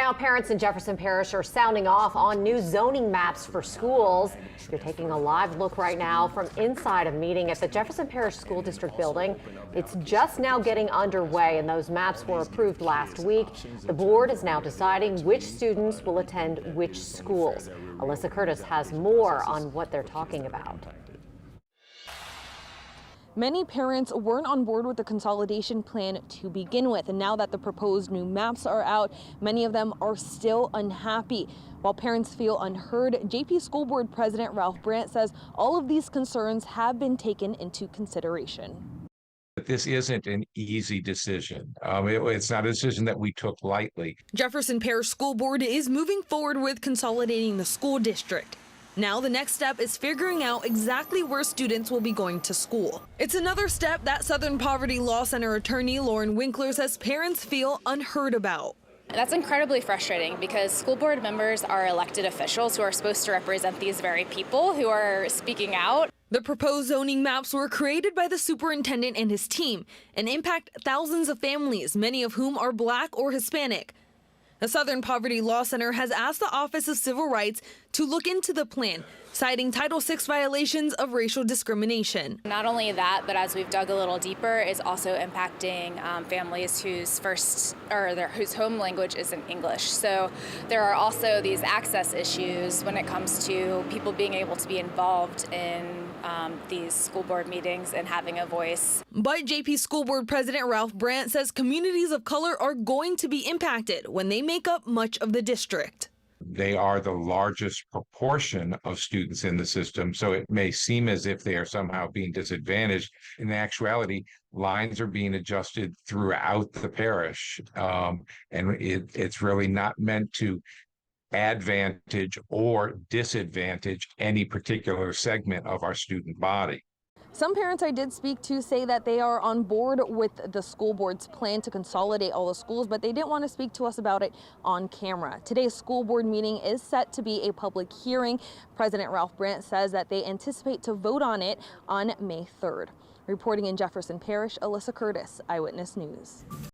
Now, parents in Jefferson Parish are sounding off on new zoning maps for schools. You're taking a live look right now from inside a meeting at the Jefferson Parish School District building. It's just now getting underway, and those maps were approved last week. The board is now deciding which students will attend which schools. Alyssa Curtis has more on what they're talking about. Many parents weren't on board with the consolidation plan to begin with, and now that the proposed new maps are out, many of them are still unhappy. While parents feel unheard, JP School Board President Ralph Brandt says all of these concerns have been taken into consideration. This isn't an easy decision. It's not a decision that we took lightly. Jefferson Parish School Board is moving forward with consolidating the school district. Now the next step is figuring out exactly where students will be going to school. It's another step that Southern Poverty Law Center attorney Lauren Winkler says parents feel unheard about. That's incredibly frustrating because school board members are elected officials who are supposed to represent these very people who are speaking out. The proposed zoning maps were created by the superintendent and his team and impact thousands of families, many of whom are Black or Hispanic. The Southern Poverty Law Center has asked the Office of Civil Rights to look into the plan, citing Title VI violations of racial discrimination. Not only that, but as we've dug a little deeper, is also impacting families whose home language isn't English. So there are also these access issues when it comes to people being able to be involved in these school board meetings and having a voice. But JP School Board President Ralph Brandt says communities of color are going to be impacted when they make up much of the district. They are the largest proportion of students in the system, so it may seem as if they are somehow being disadvantaged. In actuality, lines are being adjusted throughout the parish, and it's really not meant to advantage or disadvantage any particular segment of our student body. Some parents I did speak to say that they are on board with the school board's plan to consolidate all the schools, but they didn't want to speak to us about it on camera. Today's school board meeting is set to be a public hearing. President Ralph Brandt says that they anticipate to vote on it on May 3rd. Reporting in Jefferson Parish, Alyssa Curtis, Eyewitness News.